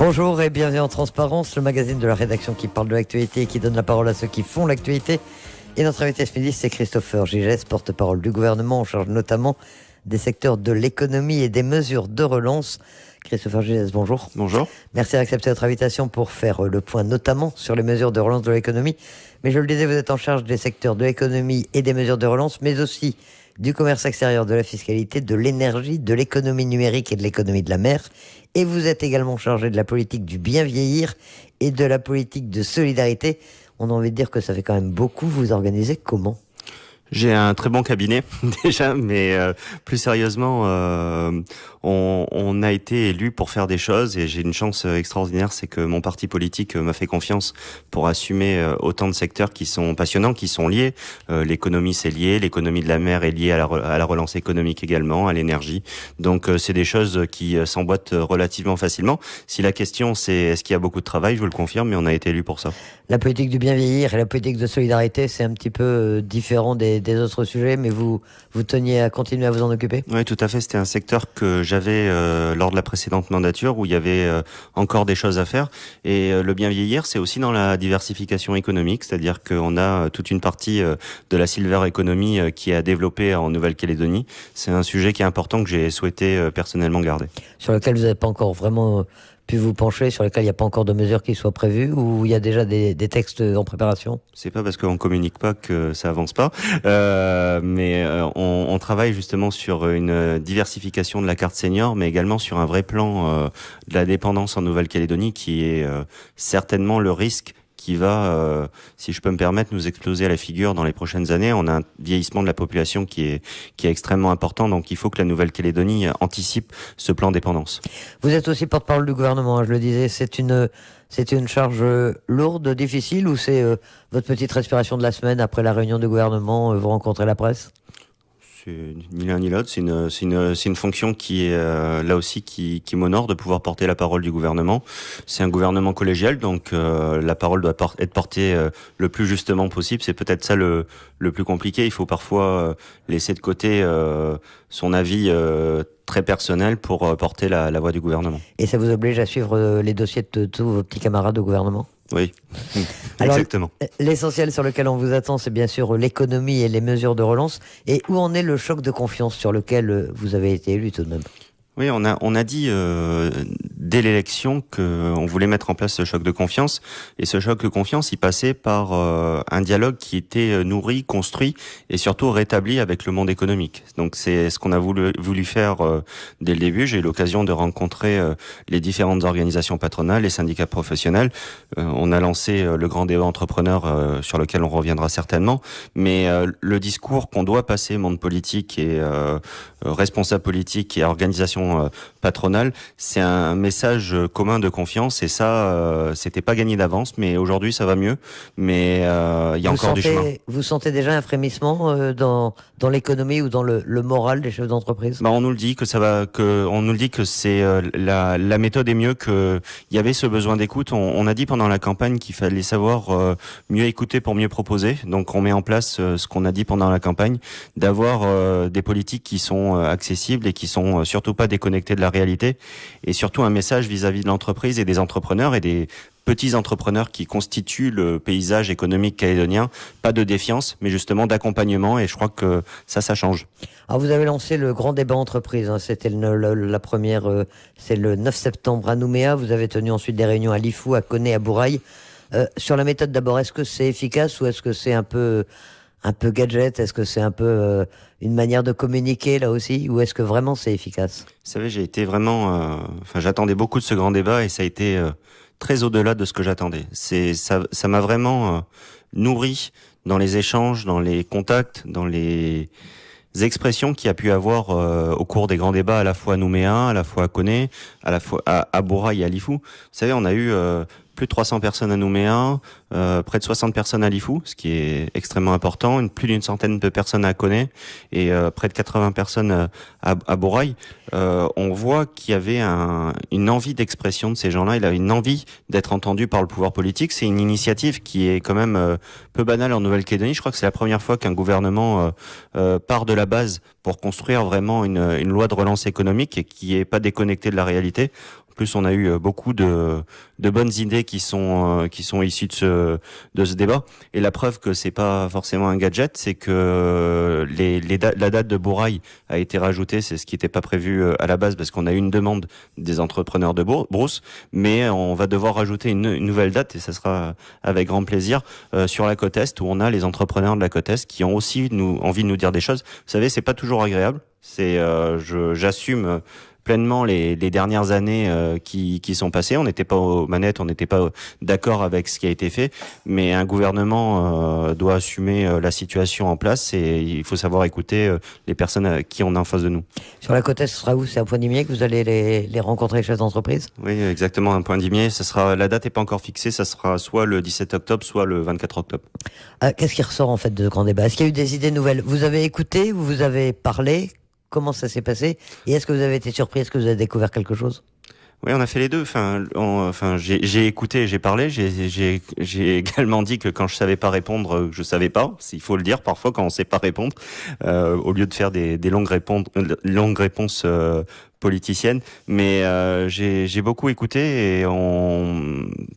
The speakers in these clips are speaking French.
Bonjour et bienvenue en Transparence, le magazine de la rédaction qui parle de l'actualité et qui donne la parole à ceux qui font l'actualité. Et notre invité ce midi, c'est Christopher Gigès, porte-parole du gouvernement, en charge notamment des secteurs de l'économie et des mesures de relance. Christopher Gigès, bonjour. Bonjour. Merci d'accepter notre invitation pour faire le point notamment sur les mesures de relance de l'économie. Mais je le disais, vous êtes en charge des secteurs de l'économie et des mesures de relance, mais aussi du commerce extérieur, de la fiscalité, de l'énergie, de l'économie numérique et de l'économie de la mer. Et vous êtes également chargé de la politique du bien vieillir et de la politique de solidarité. On a envie de dire que ça fait quand même beaucoup. Vous organisez comment ? J'ai un très bon cabinet déjà, mais plus sérieusement, on a été élu pour faire des choses et j'ai une chance extraordinaire, c'est que mon parti politique m'a fait confiance pour assumer autant de secteurs qui sont passionnants, qui sont liés. L'économie, c'est lié, l'économie de la mer est liée à la relance économique également, à l'énergie. Donc c'est des choses qui s'emboîtent relativement facilement. Si la question c'est est-ce qu'il y a beaucoup de travail, je vous le confirme, mais on a été élu pour ça. La politique du bien vieillir et la politique de solidarité, c'est un petit peu différent des autres sujets, mais vous teniez à continuer à vous en occuper ? Oui, tout à fait. C'était un secteur que j'avais lors de la précédente mandature où il y avait encore des choses à faire. Et le bien vieillir, c'est aussi dans la diversification économique, c'est-à-dire qu'on a toute une partie de la silver economy qui est à développer en Nouvelle-Calédonie. C'est un sujet qui est important que j'ai souhaité personnellement garder. Sur lequel vous n'avez pas encore vraiment pu vous pencher, sur lesquels il n'y a pas encore de mesures qui soient prévues, ou il y a déjà des textes en préparation ? C'est pas parce qu'on communique pas que ça avance pas, mais on travaille justement sur une diversification de la carte senior, mais également sur un vrai plan de la dépendance en Nouvelle-Calédonie qui est certainement le risque qui va, si je peux me permettre, nous exploser à la figure dans les prochaines années. On a un vieillissement de la population qui est extrêmement important, donc il faut que la Nouvelle-Calédonie anticipe ce plan dépendance. Vous êtes aussi porte-parole du gouvernement, je le disais, c'est une charge lourde, difficile, ou c'est votre petite respiration de la semaine après la réunion du gouvernement, vous rencontrez la presse ? C'est ni l'un ni l'autre, c'est une fonction qui est là aussi qui m'honore de pouvoir porter la parole du gouvernement. C'est un gouvernement collégial, donc la parole doit être portée le plus justement possible. C'est peut-être ça le plus compliqué. Il faut parfois laisser de côté son avis très personnel pour porter la voix du gouvernement. Et ça vous oblige à suivre les dossiers de tous vos petits camarades au gouvernement ? Oui, alors, exactement. L'essentiel sur lequel on vous attend, c'est bien sûr l'économie et les mesures de relance. Et où en est le choc de confiance sur lequel vous avez été élu tout de même ? Oui, on a dit dès l'élection qu'on voulait mettre en place ce choc de confiance. Et ce choc de confiance, il passait par un dialogue qui était nourri, construit et surtout rétabli avec le monde économique. Donc c'est ce qu'on a voulu faire dès le début. J'ai eu l'occasion de rencontrer les différentes organisations patronales, les syndicats professionnels. On a lancé le grand débat entrepreneur sur lequel on reviendra certainement. Mais le discours qu'on doit passer, monde politique et responsable politique et organisation patronale, c'est un message commun de confiance et ça, c'était pas gagné d'avance, mais aujourd'hui ça va mieux, mais il y a encore du chemin. Vous sentez déjà un frémissement dans l'économie ou dans le moral des chefs d'entreprise ? On nous le dit que ça va, on nous le dit que c'est la méthode est mieux, que il y avait ce besoin d'écoute. On a dit pendant la campagne qu'il fallait savoir mieux écouter pour mieux proposer. Donc on met en place ce qu'on a dit pendant la campagne, d'avoir des politiques qui sont accessibles et qui sont surtout pas déconnectés de la réalité, et surtout un message vis-à-vis de l'entreprise et des entrepreneurs et des petits entrepreneurs qui constituent le paysage économique calédonien, pas de défiance, mais justement d'accompagnement, et je crois que ça change. Alors vous avez lancé le grand débat entreprise, hein. C'était la première, c'est le 9 septembre à Nouméa, vous avez tenu ensuite des réunions à Lifou, à Koné, à Bourail. Sur la méthode d'abord, est-ce que c'est efficace ou est-ce que c'est un peu gadget ? Est-ce que c'est un peu une manière de communiquer là aussi, ou est-ce que vraiment c'est efficace ? Vous savez, j'ai été vraiment, j'attendais beaucoup de ce grand débat et ça a été très au-delà de ce que j'attendais. Ça m'a vraiment nourri dans les échanges, dans les contacts, dans les expressions qu'il y a pu avoir au cours des grands débats, à la fois à Nouméa, à la fois à Koné, à la fois à Bourail et à Lifou. Vous savez, on a eu plus de 300 personnes à Nouméa, près de 60 personnes à Lifou, ce qui est extrêmement important, plus d'une centaine de personnes à Koné et près de 80 personnes à Bourail. On voit qu'il y avait une envie d'expression de ces gens-là, il a une envie d'être entendu par le pouvoir politique. C'est une initiative qui est quand même peu banale en Nouvelle-Calédonie. Je crois que c'est la première fois qu'un gouvernement part de la base pour construire vraiment une loi de relance économique et qui est pas déconnectée de la réalité. On En plus, on a eu beaucoup de bonnes idées qui sont issues de ce débat. Et la preuve que c'est pas forcément un gadget, c'est que la date de Bourail a été rajoutée. C'est ce qui n'était pas prévu à la base parce qu'on a eu une demande des entrepreneurs de Brousse. Mais on va devoir rajouter une nouvelle date et ça sera avec grand plaisir sur la côte Est où on a les entrepreneurs de la côte Est qui ont aussi envie de nous dire des choses. Vous savez, c'est pas toujours agréable. J'assume pleinement les dernières années qui sont passées. On n'était pas aux manettes, on n'était pas d'accord avec ce qui a été fait, mais un gouvernement doit assumer la situation en place et il faut savoir écouter les personnes qui on a en face de nous. Sur la côte Est, ce sera où? C'est à Pointe-Dimier que vous allez les rencontrer, les chefs d'entreprise? Oui, exactement, à Pointe-Dimier. La date n'est pas encore fixée, ça sera soit le 17 octobre, soit le 24 octobre. Qu'est-ce qui ressort en fait de ce grand débat? Est-ce qu'il y a eu des idées nouvelles? Vous avez écouté, vous avez parlé? Comment ça s'est passé? Et est-ce que vous avez été surpris? Est-ce que vous avez découvert quelque chose? Oui, on a fait les deux. J'ai écouté, j'ai parlé. J'ai également dit que quand je savais pas répondre, je savais pas. Il faut le dire parfois quand on sait pas répondre, au lieu de faire des longues réponses politicienne, mais j'ai beaucoup écouté et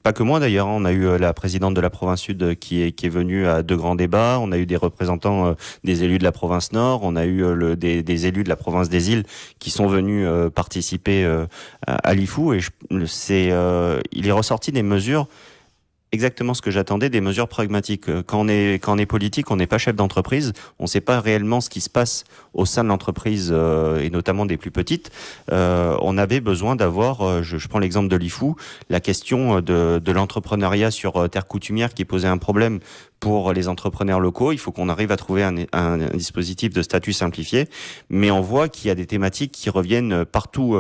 pas que moi d'ailleurs, on a eu la présidente de la province Sud qui est venue à 2 grands débats, on a eu des représentants des élus de la province Nord, on a eu des élus de la province des Îles qui sont venus participer à l'IFU et il est ressorti des mesures exactement ce que j'attendais, des mesures pragmatiques. Quand on est politique, on n'est pas chef d'entreprise, on ne sait pas réellement ce qui se passe au sein de l'entreprise et notamment des plus petites. On avait besoin d'avoir, je prends l'exemple de l'IFU, la question de l'entrepreneuriat sur terre coutumière qui posait un problème pour les entrepreneurs locaux. Il faut qu'on arrive à trouver un dispositif de statut simplifié, mais on voit qu'il y a des thématiques qui reviennent partout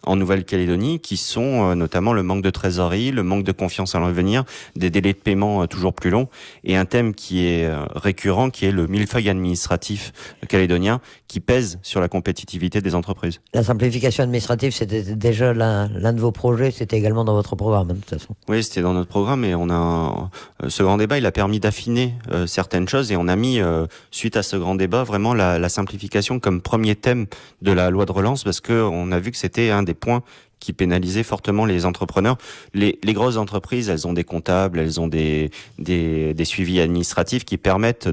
en Nouvelle-Calédonie, qui sont notamment le manque de trésorerie, le manque de confiance à l'avenir, des délais de paiement toujours plus longs, et un thème qui est récurrent, qui est le millefeuille administratif calédonien, qui pèse sur la compétitivité des entreprises. La simplification administrative, c'était déjà l'un de vos projets, c'était également dans votre programme, de toute façon. Oui, c'était dans notre programme, et ce grand débat, il a permis d'affiner certaines choses, et on a mis, suite à ce grand débat, vraiment la simplification comme premier thème de la loi de relance, parce que on a vu que c'était un des points qui pénalisait fortement les entrepreneurs. Les grosses entreprises, elles ont des comptables, elles ont des suivis administratifs qui permettent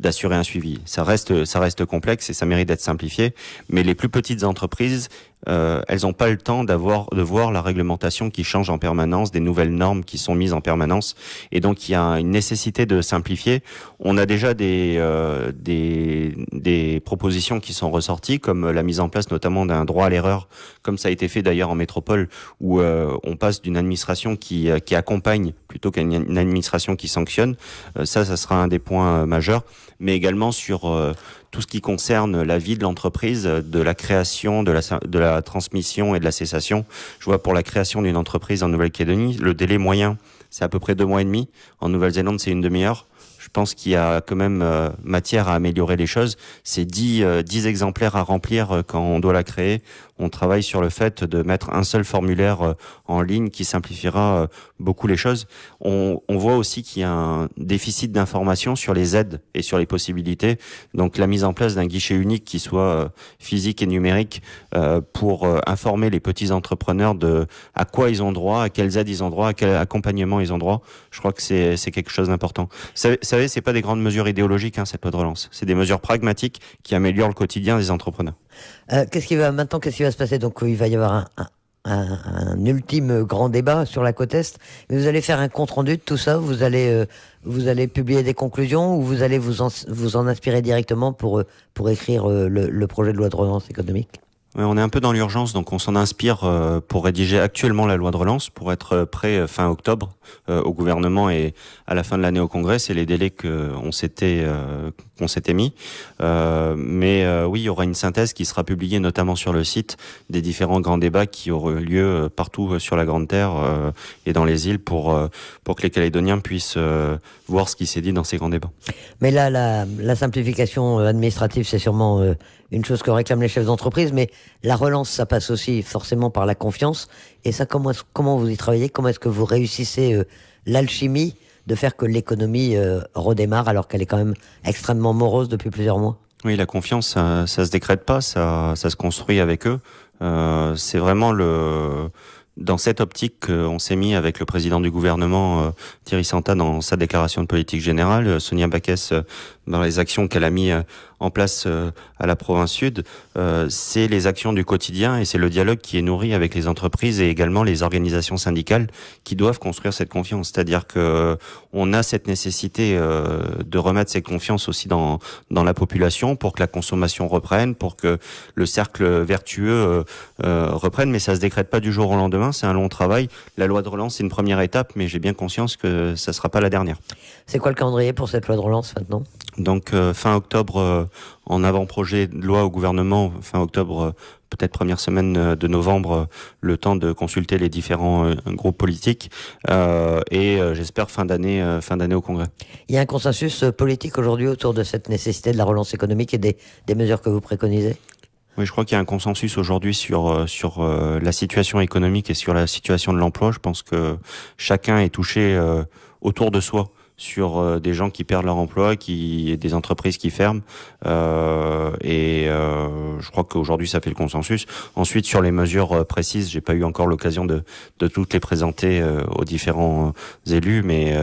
d'assurer un suivi. Ça reste complexe et ça mérite d'être simplifié. Mais les plus petites entreprises, elles n'ont pas le temps de voir la réglementation qui change en permanence, des nouvelles normes qui sont mises en permanence. Et donc, il y a une nécessité de simplifier. On a déjà des propositions qui sont ressorties, comme la mise en place notamment d'un droit à l'erreur, comme ça a été fait d'ailleurs en métropole, où on passe d'une administration qui accompagne plutôt qu'à une administration qui sanctionne. Ça sera un des points majeurs. Mais également sur tout ce qui concerne la vie de l'entreprise, de la création, de la transmission et de la cessation. Je vois pour la création d'une entreprise en Nouvelle-Calédonie, le délai moyen, c'est à peu près 2 mois et demi. En Nouvelle-Zélande, c'est 1 demi-heure. Je pense qu'il y a quand même matière à améliorer les choses. C'est 10 exemplaires à remplir quand on doit la créer. On travaille sur le fait de mettre un seul formulaire en ligne qui simplifiera beaucoup les choses. On voit aussi qu'il y a un déficit d'information sur les aides et sur les possibilités. Donc la mise en place d'un guichet unique qui soit physique et numérique pour informer les petits entrepreneurs de à quoi ils ont droit, à quelles aides ils ont droit, à quel accompagnement ils ont droit. Je crois que c'est quelque chose d'important. Vous savez, c'est pas des grandes mesures idéologiques, cette loi de relance. C'est des mesures pragmatiques qui améliorent le quotidien des entrepreneurs. Qu'est-ce qui va se passer? Donc, il va y avoir un ultime grand débat sur la côte Est. Mais vous allez faire un compte-rendu de tout ça? Vous allez publier des conclusions ou vous allez vous en inspirer directement pour écrire le projet de loi de relance économique? Ouais, on est un peu dans l'urgence, donc on s'en inspire pour rédiger actuellement la loi de relance, pour être prêt fin octobre au gouvernement et à la fin de l'année au Congrès. C'est les délais qu'on s'était mis. Mais oui, il y aura une synthèse qui sera publiée notamment sur le site des différents grands débats qui auront lieu partout sur la Grande Terre et dans les îles pour que les Calédoniens puissent voir ce qui s'est dit dans ces grands débats. Mais là, la simplification administrative, c'est sûrement une chose que réclament les chefs d'entreprise, mais la relance, ça passe aussi forcément par la confiance. Et ça, comment vous y travaillez? Comment est-ce que vous réussissez l'alchimie de faire que l'économie redémarre alors qu'elle est quand même extrêmement morose depuis plusieurs mois? Oui, la confiance, ça se décrète pas, ça se construit avec eux. C'est vraiment dans cette optique qu'on s'est mis avec le président du gouvernement, Thierry Santa, dans sa déclaration de politique générale, Sonia Backès, dans les actions qu'elle a mis en place à la province sud, c'est les actions du quotidien et c'est le dialogue qui est nourri avec les entreprises et également les organisations syndicales qui doivent construire cette confiance. C'est-à-dire que on a cette nécessité de remettre cette confiance aussi dans la population pour que la consommation reprenne, pour que le cercle vertueux reprenne, mais ça se décrète pas du jour au lendemain, c'est un long travail. La loi de relance, c'est une première étape, mais j'ai bien conscience que ça sera pas la dernière. C'est quoi le calendrier pour cette loi de relance maintenant ? Donc fin octobre, en avant-projet de loi au gouvernement, fin octobre, peut-être première semaine de novembre, le temps de consulter les différents groupes politiques et j'espère fin d'année au Congrès. Il y a un consensus politique aujourd'hui autour de cette nécessité de la relance économique et des mesures que vous préconisez ? Oui, je crois qu'il y a un consensus aujourd'hui sur la situation économique et sur la situation de l'emploi. Je pense que chacun est touché autour de soi sur des gens qui perdent leur emploi, des entreprises qui ferment, je crois qu'aujourd'hui ça fait le consensus. Ensuite, sur les mesures précises, j'ai pas eu encore l'occasion de toutes les présenter aux différents élus, mais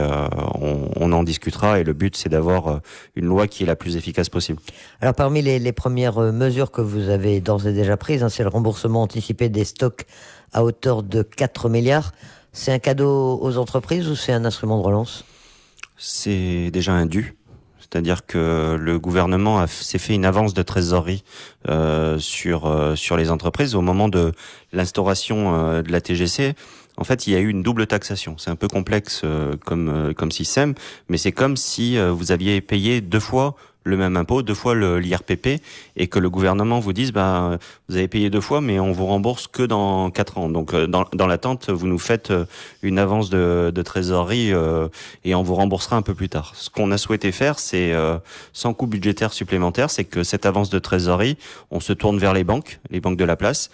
on en discutera et le but c'est d'avoir une loi qui est la plus efficace possible. Alors parmi les premières mesures que vous avez d'ores et déjà prises, c'est le remboursement anticipé des stocks à hauteur de 4 milliards. C'est un cadeau aux entreprises ou c'est un instrument de relance ? C'est déjà un dû. C'est-à-dire que le gouvernement s'est fait une avance de trésorerie sur les entreprises au moment de l'instauration de la TGC. En fait, il y a eu une double taxation. C'est un peu complexe comme système, mais c'est comme si vous aviez payé 2 fois le même impôt, 2 fois l'IRPP, et que le gouvernement vous dise, vous avez payé 2 fois, mais on vous rembourse que dans 4 ans. Donc, dans l'attente, vous nous faites une avance de trésorerie, et on vous remboursera un peu plus tard. Ce qu'on a souhaité faire, c'est, sans coût budgétaire supplémentaire, c'est que cette avance de trésorerie, on se tourne vers les banques de la place,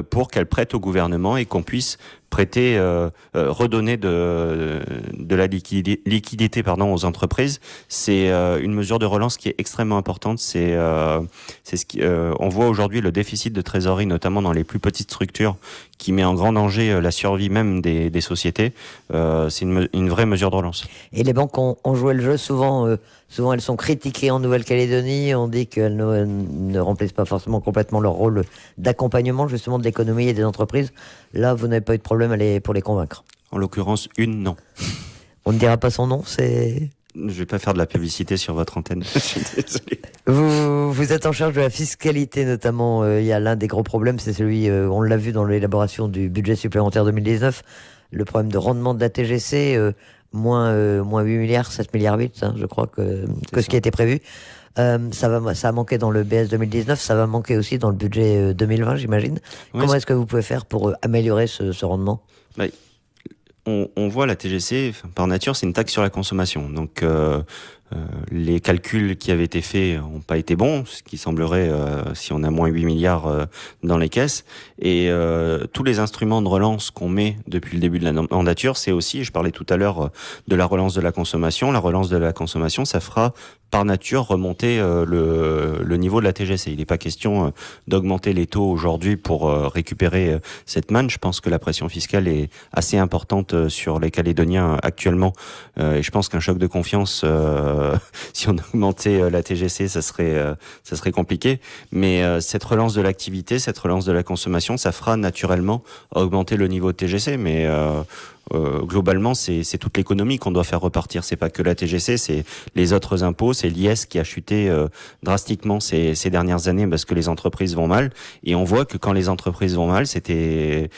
pour qu'elles prêtent au gouvernement et qu'on puisse prêter, redonner de la liquidité aux entreprises. C'est une mesure de relance qui est extrêmement importante. C'est ce qui on voit aujourd'hui le déficit de trésorerie, notamment dans les plus petites structures, qui met en grand danger la survie même des sociétés. C'est une vraie mesure de relance. Et les banques ont joué le jeu. Souvent elles sont critiquées en Nouvelle-Calédonie. On dit qu'elles ne remplissent pas forcément complètement leur rôle d'accompagnement justement de l'économie et des entreprises. Là, vous n'avez pas eu de problème pour les convaincre. En l'occurrence, non. On ne dira pas son nom, c'est... Je vais pas faire de la publicité sur votre antenne. Je suis désolé. Vous êtes en charge de la fiscalité notamment. Il y a l'un des gros problèmes, c'est celui, on l'a vu dans l'élaboration du budget supplémentaire 2019, le problème de rendement de la TGC, moins 8 milliards, 7 milliards 8, je crois que ce qui a été prévu. Ça a manqué dans le BS 2019, ça va manquer aussi dans le budget 2020, j'imagine. Oui, comment est-ce que vous pouvez faire pour améliorer ce rendement ? On voit la TGC, par nature, c'est une taxe sur la consommation. Donc, les calculs qui avaient été faits n'ont pas été bons, ce qui semblerait si on a moins 8 milliards dans les caisses. Et tous les instruments de relance qu'on met depuis le début de la mandature, c'est aussi, je parlais tout à l'heure de la relance de la consommation. La relance de la consommation, ça fera par nature remonter le niveau de la TGC. Il n'est pas question d'augmenter les taux aujourd'hui pour récupérer cette manne. Je pense que la pression fiscale est assez importante sur les Calédoniens actuellement. Et je pense qu'un choc de confiance, si on augmentait la TGC, ça serait compliqué. Mais cette relance de l'activité, cette relance de la consommation, ça fera naturellement augmenter le niveau de TGC. Mais globalement, c'est toute l'économie qu'on doit faire repartir. C'est pas que la TGC, c'est les autres impôts, c'est l'IS qui a chuté drastiquement ces dernières années parce que les entreprises vont mal. Et on voit que quand les entreprises vont mal, c'est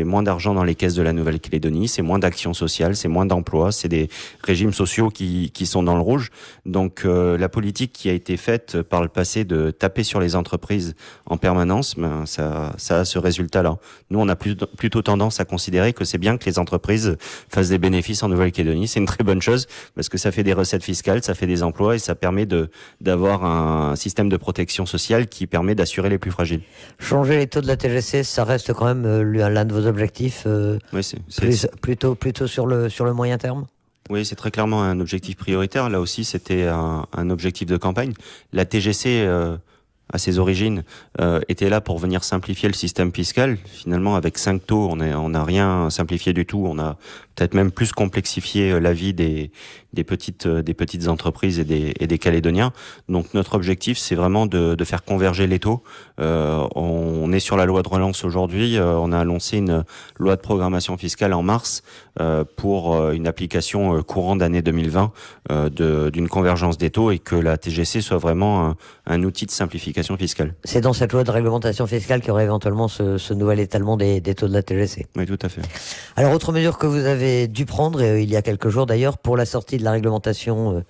moins d'argent dans les caisses de la Nouvelle-Calédonie, c'est moins d'actions sociales, c'est moins d'emplois, c'est des régimes sociaux qui sont dans le rouge. Donc la politique qui a été faite par le passé de taper sur les entreprises en permanence, ça a ce résultat-là. Nous, on a plutôt tendance à considérer que c'est bien que les entreprises fassent des bénéfices en Nouvelle-Calédonie. C'est une très bonne chose parce que ça fait des recettes fiscales, ça fait des emplois et ça permet d'avoir un système de protection sociale qui permet d'assurer les plus fragiles. Changer les taux de la TGC, ça reste quand même l'un de vos objectifs, oui, plutôt sur le moyen terme. Oui, c'est très clairement un objectif prioritaire. Là aussi, c'était un objectif de campagne. La TGC, à ses origines, était là pour venir simplifier le système fiscal. Finalement, avec 5 taux, on n'a rien simplifié du tout. On a peut-être même plus complexifié la vie des petites entreprises et des Calédoniens. Donc notre objectif, c'est vraiment de faire converger les taux. On est sur la loi de relance aujourd'hui. On a annoncé une loi de programmation fiscale en mars pour une application courant d'année 2020 d'une convergence des taux, et que la TGC soit vraiment un outil de simplification fiscale. C'est dans cette loi de réglementation fiscale qu'il y aurait éventuellement ce nouvel étalement des taux de la TGC. Oui, tout à fait. Alors, autre mesure que vous avez dû prendre, il y a quelques jours d'ailleurs, pour la sortie de la réglementation,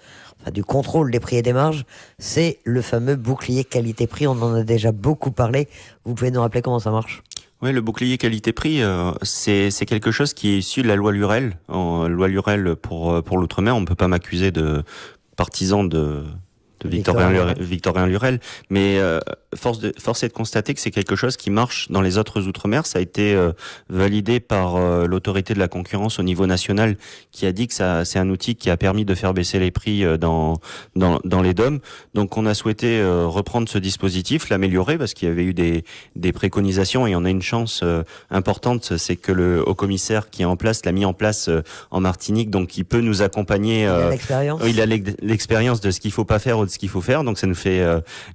du contrôle des prix et des marges, c'est le fameux bouclier qualité-prix. On en a déjà beaucoup parlé. Vous pouvez nous rappeler comment ça marche ? Oui, le bouclier qualité-prix, c'est quelque chose qui est issu de la loi Lurel. Loi Lurel pour l'outre-mer. On ne peut pas m'accuser de partisan de Victorien Lurel, mais force est de constater que c'est quelque chose qui marche dans les autres outre-mer. Ça a été validé par l'autorité de la concurrence au niveau national, qui a dit que c'est un outil qui a permis de faire baisser les prix dans les DOM. Donc on a souhaité reprendre ce dispositif, l'améliorer, parce qu'il y avait eu des préconisations, et on a une chance importante, c'est que le haut-commissaire qui est en place l'a mis en place en Martinique, donc il peut nous accompagner. Il a l'expérience de ce qu'il faut pas faire ou de ce qu'il faut faire, donc ça nous fait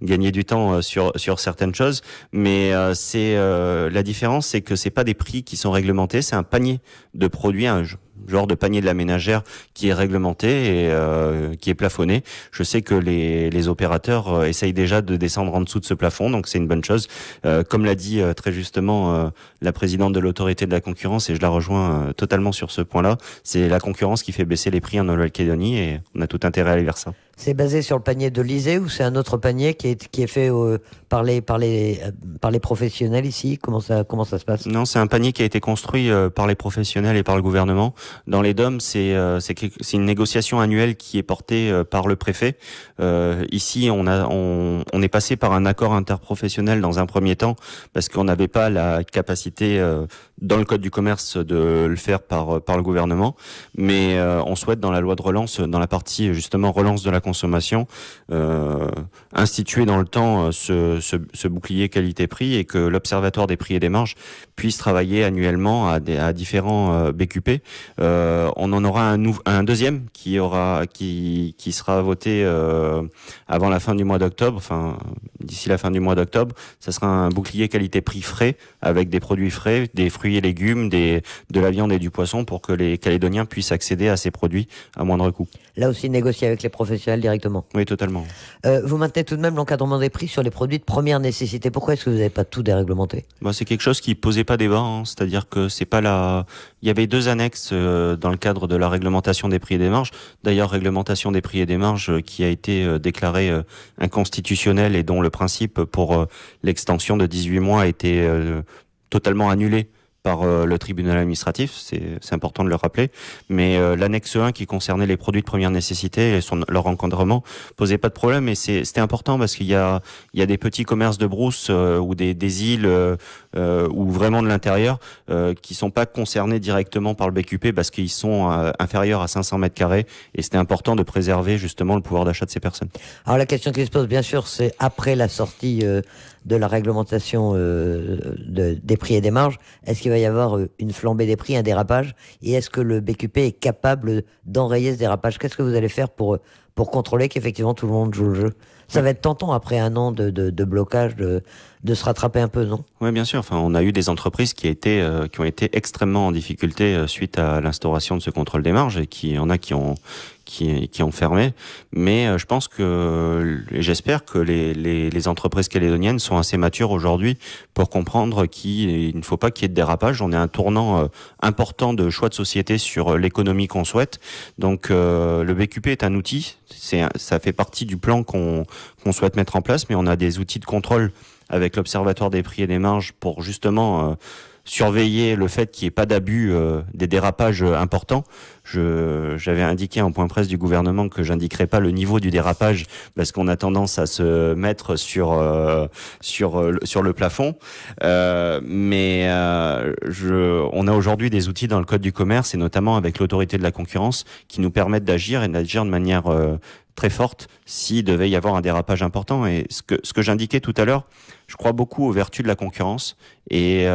gagner du temps sur certaines choses, mais la différence, c'est que c'est pas des prix qui sont réglementés, c'est un panier de produits, un genre de panier de la ménagère qui est réglementé et qui est plafonné. Je sais que les opérateurs essayent déjà de descendre en dessous de ce plafond, donc c'est une bonne chose. Comme l'a dit très justement la présidente de l'autorité de la concurrence, et je la rejoins totalement sur ce point-là, c'est la concurrence qui fait baisser les prix en Nouvelle-Calédonie, et on a tout intérêt à aller vers ça. C'est basé sur le panier de l'ISEE, ou c'est un autre panier qui est fait par les professionnels ici ? Comment ça se passe ? Non, c'est un panier qui a été construit par les professionnels et par le gouvernement. Dans les DOM, c'est une négociation annuelle qui est portée par le préfet. Ici, on est passé par un accord interprofessionnel dans un premier temps, parce qu'on n'avait pas la capacité dans le code du commerce de le faire par le gouvernement. Mais on souhaite, dans la loi de relance, dans la partie justement relance de la consommation, instituer dans le temps ce bouclier qualité-prix, et que l'Observatoire des prix et des marges puisse travailler annuellement à différents BQP. On en aura un deuxième qui sera voté avant la fin du mois d'octobre, enfin d'ici la fin du mois d'octobre. Ça sera un bouclier qualité-prix frais, avec des produits frais, des fruits et légumes, de la viande et du poisson, pour que les Calédoniens puissent accéder à ces produits à moindre coût. Là aussi, négocier avec les professionnels directement. Oui, totalement. Vous maintenez tout de même l'encadrement des prix sur les produits de première nécessité. Pourquoi est-ce que vous n'avez pas tout déréglementé ? C'est quelque chose qui posait pas débat, c'est-à-dire que c'est pas il y avait 2 annexes dans le cadre de la réglementation des prix et des marges. D'ailleurs, réglementation des prix et des marges qui a été déclarée inconstitutionnelle, et dont le principe pour l'extension de 18 mois a été totalement annulé par le tribunal administratif, c'est important de le rappeler, mais l'annexe 1 qui concernait les produits de première nécessité et leur encadrement posait pas de problème, et c'était important, parce qu'il y a des petits commerces de brousse ou des îles ou vraiment de l'intérieur qui sont pas concernés directement par le BQP, parce qu'ils sont inférieurs à 500 mètres carrés, et c'était important de préserver justement le pouvoir d'achat de ces personnes. Alors la question qui se pose, bien sûr, c'est après la sortie de la réglementation des prix et des marges, est-ce qu'il va y avoir une flambée des prix, un dérapage, et est-ce que le BQP est capable d'enrayer ce dérapage ? Qu'est-ce que vous allez faire pour contrôler qu'effectivement tout le monde joue le jeu ? Ça va être tentant, après un an de blocage, de se rattraper un peu, non ? Oui, bien sûr. Enfin, on a eu des entreprises qui ont été extrêmement en difficulté suite à l'instauration de ce contrôle des marges, et qui ont fermé. Mais je pense et j'espère que les entreprises calédoniennes sont assez matures aujourd'hui pour comprendre qu'il ne faut pas qu'il y ait de dérapage. On est à un tournant important de choix de société sur l'économie qu'on souhaite. Donc le BQP est un outil. Ça fait partie du plan qu'on souhaite mettre en place, mais on a des outils de contrôle avec l'Observatoire des prix et des marges pour justement surveiller le fait qu'il n'y ait pas d'abus, des dérapages importants. J'avais indiqué en point presse du gouvernement que j'indiquerais pas le niveau du dérapage parce qu'on a tendance à se mettre sur le plafond. On a aujourd'hui des outils dans le code du commerce et notamment avec l'autorité de la concurrence qui nous permettent d'agir et d'agir de manière très forte s'il devait y avoir un dérapage important. Et ce que j'indiquais tout à l'heure, je crois beaucoup aux vertus de la concurrence et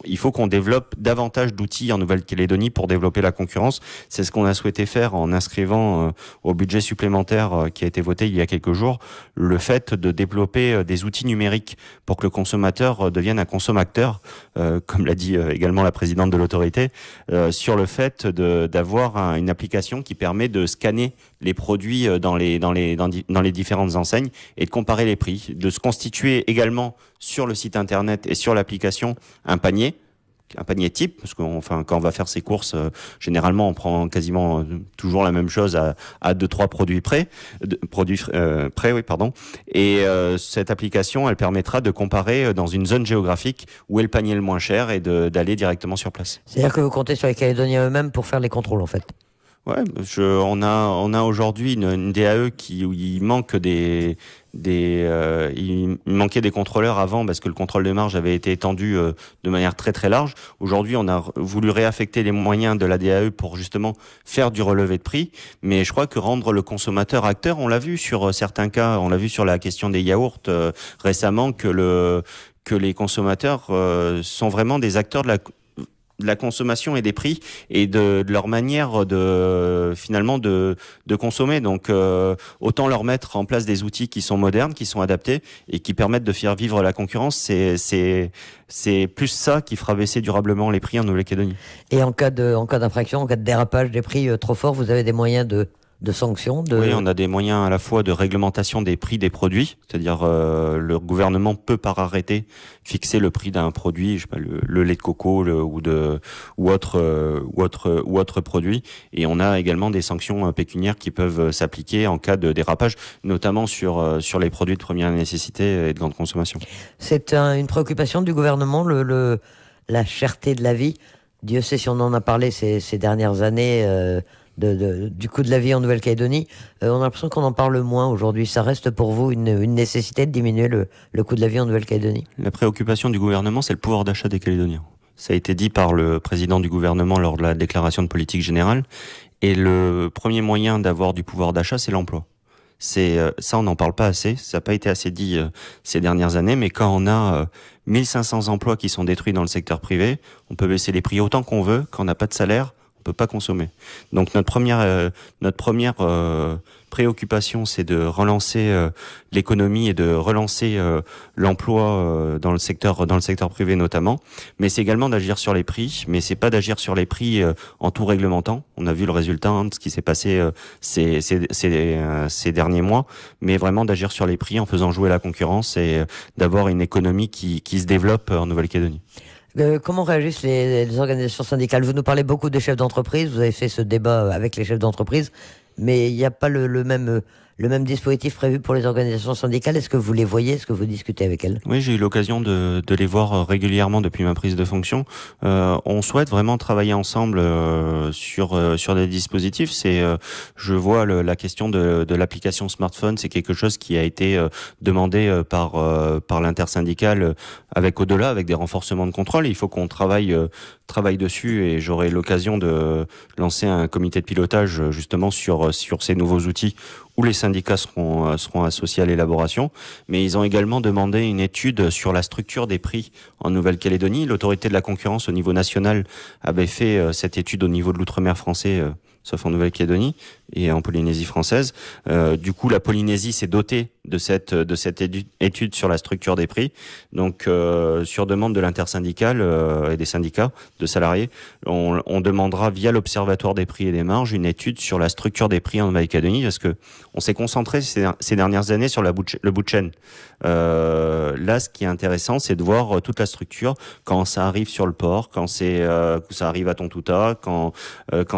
il faut qu'on développe davantage d'outils en Nouvelle-Calédonie pour développer la concurrence. C'est ce qu'on a souhaité faire en inscrivant au budget supplémentaire qui a été voté il y a quelques jours, le fait de développer des outils numériques pour que le consommateur devienne un consommateur, comme l'a dit également la présidente de l'autorité, sur le fait d'avoir une application qui permet de scanner les produits dans les différentes enseignes et de comparer les prix, de se constituer également sur le site internet et sur l'application un panier type, parce quand on va faire ses courses, généralement on prend quasiment toujours la même chose à 2-3 produits près. Et cette application, elle permettra de comparer dans une zone géographique où est le panier le moins cher et d'aller directement sur place. C'est-à-dire que vous comptez sur les Calédoniens eux-mêmes pour faire les contrôles en fait? Ouais, on a aujourd'hui une DAE où il manque il manquait des contrôleurs avant parce que le contrôle de marge avait été étendu de manière très très large. Aujourd'hui, on a voulu réaffecter les moyens de la DAE pour justement faire du relevé de prix. Mais je crois que rendre le consommateur acteur, on l'a vu sur certains cas, on l'a vu sur la question des yaourts récemment que les consommateurs sont vraiment des acteurs de la consommation et des prix et de leur manière de consommer. Donc autant leur mettre en place des outils qui sont modernes, qui sont adaptés et qui permettent de faire vivre la concurrence. C'est plus ça qui fera baisser durablement les prix en Nouvelle-Calédonie. Et en cas d'infraction, en cas de dérapage des prix trop forts, vous avez des moyens de sanctions Oui, on a des moyens à la fois de réglementation des prix des produits, c'est-à-dire le gouvernement peut par arrêté fixer le prix d'un produit, je sais pas, le lait de coco ou autre produit, et on a également des sanctions pécuniaires qui peuvent s'appliquer en cas de dérapage, notamment sur les produits de première nécessité et de grande consommation. C'est une préoccupation du gouvernement, la cherté de la vie. Dieu sait si on en a parlé ces dernières années. Du coût de la vie en Nouvelle-Calédonie, on a l'impression qu'on en parle moins aujourd'hui. Ça reste pour vous une nécessité de diminuer le coût de la vie en Nouvelle-Calédonie? La préoccupation du gouvernement, c'est le pouvoir d'achat des Calédoniens. Ça a été dit par le président du gouvernement lors de la déclaration de politique générale. Et le premier moyen d'avoir du pouvoir d'achat, c'est l'emploi. Ça, on n'en parle pas assez. Ça n'a pas été assez dit ces dernières années. Mais quand on a 1500 emplois qui sont détruits dans le secteur privé, on peut baisser les prix autant qu'on veut. Quand on n'a pas de salaire, peut pas consommer. Donc notre première préoccupation, c'est de relancer l'économie et de relancer l'emploi dans le secteur privé notamment. Mais c'est également d'agir sur les prix. Mais c'est pas d'agir sur les prix en tout réglementant. On a vu le résultat de ce qui s'est passé ces derniers mois. Mais vraiment d'agir sur les prix en faisant jouer la concurrence et d'avoir une économie qui se développe en Nouvelle-Calédonie. Comment réagissent les organisations syndicales? Vous nous parlez beaucoup des chefs d'entreprise, vous avez fait ce débat avec les chefs d'entreprise, mais il n'y a pas le même dispositif prévu pour les organisations syndicales. Est-ce que vous les voyez? Est-ce que vous discutez avec elles? Oui, j'ai eu l'occasion de les voir régulièrement depuis ma prise de fonction. On souhaite vraiment travailler ensemble sur des dispositifs. Je vois la question de l'application smartphone, c'est quelque chose qui a été demandé par l'intersyndicale avec des renforcements de contrôle. Il faut qu'on travaille dessus et j'aurai l'occasion de lancer un comité de pilotage justement sur ces nouveaux outils où les syndicats seront associés à l'élaboration, mais ils ont également demandé une étude sur la structure des prix en Nouvelle-Calédonie. L'autorité de la concurrence au niveau national avait fait cette étude au niveau de l'outre-mer français, sauf en Nouvelle-Calédonie et en Polynésie française. Du coup, la Polynésie s'est dotée de cette étude sur la structure des prix. Donc, sur demande de l'intersyndicale et des syndicats de salariés, on demandera via l'Observatoire des prix et des marges une étude sur la structure des prix en Nouvelle-Calédonie, parce que on s'est concentré ces dernières années sur le bout de chaîne. Là, ce qui est intéressant, c'est de voir toute la structure quand ça arrive sur le port, quand ça arrive à Tontouta, quand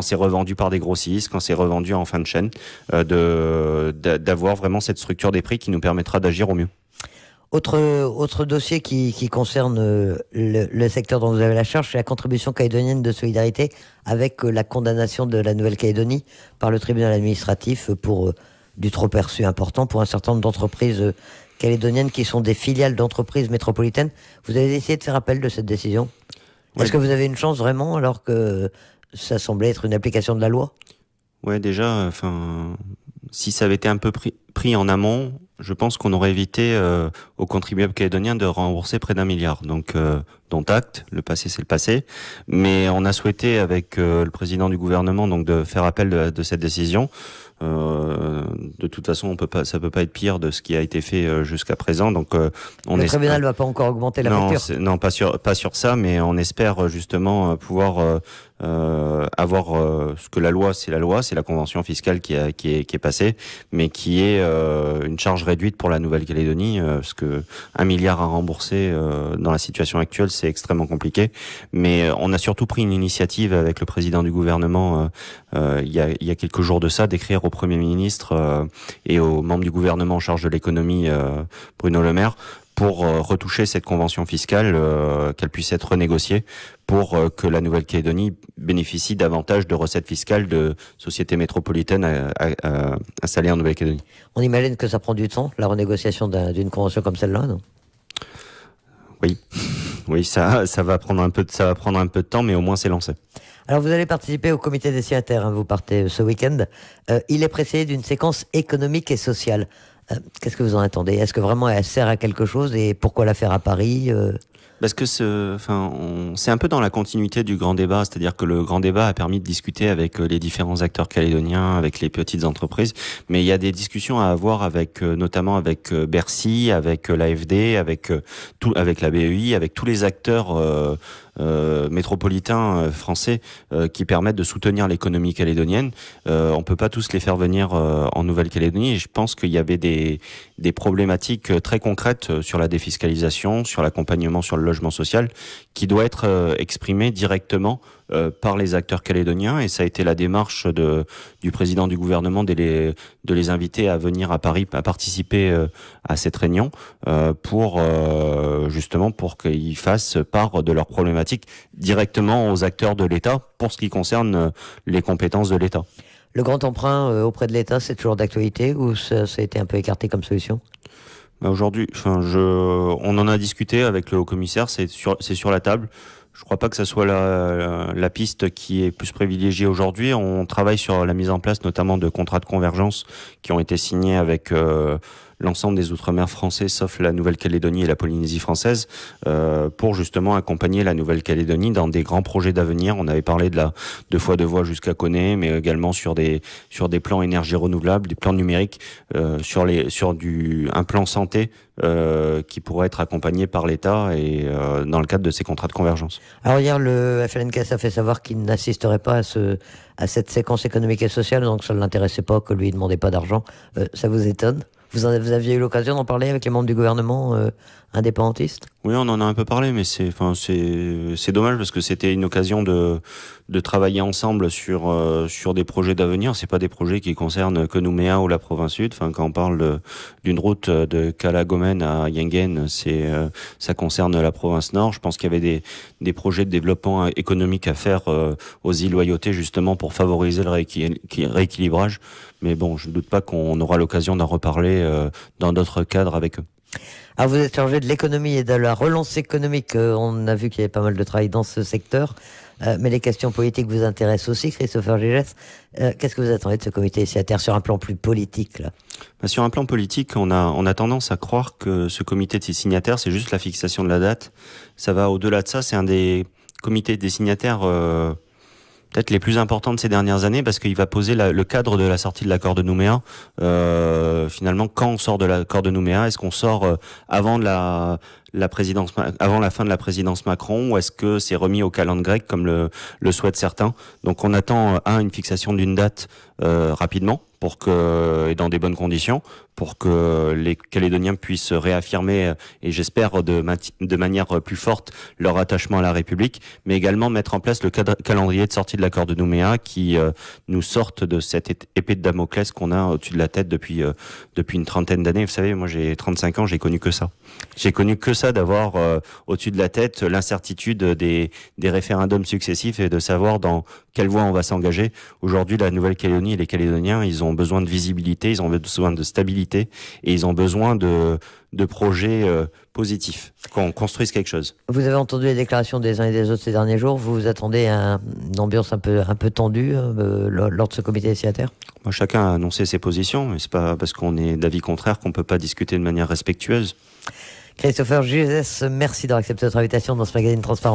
c'est revendu par des grossistes, quand c'est revendu en fin de chaîne, d'avoir vraiment cette structure des prix qui nous permettra d'agir au mieux. Autre dossier qui concerne le secteur dont vous avez la charge, c'est la contribution calédonienne de solidarité avec la condamnation de la Nouvelle-Calédonie par le tribunal administratif pour du trop-perçu important pour un certain nombre d'entreprises calédoniennes qui sont des filiales d'entreprises métropolitaines. Vous avez essayé de faire appel de cette décision ? Ouais. Est-ce que vous avez une chance vraiment alors que ça semblait être une application de la loi ? Ouais, déjà, si ça avait été un peu pris en amont, je pense qu'on aurait évité aux contribuables calédoniens de rembourser près d'1 milliard. Donc, dont acte, le passé c'est le passé. Mais on a souhaité avec le président du gouvernement donc de faire appel de cette décision. De toute façon, ça peut pas être pire de ce qui a été fait jusqu'à présent. Donc, le tribunal va pas encore augmenter la facture. Non, pas sur ça, mais on espère justement pouvoir avoir ce que la loi, c'est la convention fiscale qui est passée, mais qui est une charge réduite pour la Nouvelle-Calédonie, parce que 1 milliard à rembourser dans la situation actuelle, c'est extrêmement compliqué. Mais on a surtout pris une initiative avec le président du gouvernement il y a quelques jours de ça, d'écrire au Premier ministre et aux membres du gouvernement en charge de l'économie, Bruno Le Maire, pour retoucher cette convention fiscale, qu'elle puisse être renégociée pour que la Nouvelle-Calédonie bénéficie davantage de recettes fiscales de sociétés métropolitaines installées en Nouvelle-Calédonie. On imagine que ça prend du temps, la renégociation d'une convention comme celle-là, non ? Oui, ça va prendre un peu de temps, mais au moins c'est lancé. Alors vous allez participer au comité des signataires, vous partez ce week-end. Il est précédé d'une séquence économique et sociale. Qu'est-ce que vous en attendez ? Est-ce que vraiment elle sert à quelque chose et pourquoi la faire à Paris ? Parce que c'est un peu dans la continuité du grand débat, c'est-à-dire que le grand débat a permis de discuter avec les différents acteurs calédoniens, avec les petites entreprises, mais il y a des discussions à avoir avec notamment avec Bercy, avec l'AFD, avec la BEI, avec tous les acteurs métropolitains français qui permettent de soutenir l'économie calédonienne. On peut pas tous les faire venir en Nouvelle-Calédonie, et je pense qu'il y avait des problématiques très concrètes sur la défiscalisation, sur l'accompagnement sur le logement social, qui doit être exprimé directement par les acteurs calédoniens, et ça a été la démarche du président du gouvernement de les inviter à venir à Paris, à participer à cette réunion pour qu'ils fassent part de leurs problématiques directement aux acteurs de l'État pour ce qui concerne les compétences de l'État. Le grand emprunt auprès de l'État, c'est toujours d'actualité ou ça a été un peu écarté comme solution ? Aujourd'hui, on en a discuté avec le haut-commissaire, c'est sur la table. Je crois pas que ça soit la piste qui est plus privilégiée aujourd'hui. On travaille sur la mise en place notamment de contrats de convergence qui ont été signés avec l'ensemble des Outre-mer français, sauf la Nouvelle-Calédonie et la Polynésie française, pour justement accompagner la Nouvelle-Calédonie dans des grands projets d'avenir. On avait parlé de la 2x2 voies jusqu'à Koné, mais également sur des plans énergie renouvelable, des plans numériques, sur un plan santé qui pourrait être accompagné par l'État et dans le cadre de ces contrats de convergence. Alors hier, le FLNKS a fait savoir qu'il n'assisterait pas à cette séquence économique et sociale, donc ça ne l'intéressait pas, que lui ne demandait pas d'argent. Ça vous étonne ? Vous aviez eu l'occasion d'en parler avec les membres du gouvernement indépendantiste ? Oui, on en a un peu parlé, mais c'est dommage parce que c'était une occasion de travailler ensemble sur des projets d'avenir. C'est pas des projets qui concernent que Nouméa ou la province sud. Enfin, quand on parle d'une route de Cala-Gomène à Yengen, ça concerne la province nord. Je pense qu'il y avait des projets de développement économique à faire aux îles Loyauté justement pour favoriser le rééquilibrage. Mais bon, je ne doute pas qu'on aura l'occasion d'en reparler dans d'autres cadres avec eux. Alors vous êtes chargé de l'économie et de la relance économique. On a vu qu'il y avait pas mal de travail dans ce secteur. Mais les questions politiques vous intéressent aussi, Christopher Gégès. Qu'est-ce que vous attendez de ce comité signataire sur un plan plus politique là ? Sur un plan politique, on a tendance à croire que ce comité de signataires, c'est juste la fixation de la date. Ça va au-delà de ça. C'est un des comités des signataires peut-être les plus importants de ces dernières années, parce qu'il va poser le cadre de la sortie de l'accord de Nouméa. Finalement, quand on sort de l'accord de Nouméa, est-ce qu'on sort avant la fin de la présidence Macron, ou est-ce que c'est remis au calendrier grec comme le souhaitent certains ? Donc on attend une fixation d'une date rapidement et dans des bonnes conditions, pour que les Calédoniens puissent réaffirmer, et j'espère de manière plus forte, leur attachement à la République, mais également mettre en place le calendrier de sortie de l'accord de Nouméa qui nous sorte de cette épée de Damoclès qu'on a au-dessus de la tête depuis une trentaine d'années. Vous savez, moi j'ai 35 ans, j'ai connu que ça. J'ai connu que ça, d'avoir au-dessus de la tête l'incertitude des référendums successifs et de savoir dans quelle voie on va s'engager. Aujourd'hui, la Nouvelle-Calédonie et les Calédoniens, ils ont besoin de visibilité, ils ont besoin de stabilité et ils ont besoin de projets positifs, qu'on construise quelque chose. Vous avez entendu les déclarations des uns et des autres ces derniers jours. Vous vous attendez à une ambiance un peu tendue lors de ce comité des signataires? Moi, chacun a annoncé ses positions, mais c'est pas parce qu'on est d'avis contraire qu'on peut pas discuter de manière respectueuse. Christopher Gizès, merci d'avoir accepté notre invitation dans ce magazine Transparent.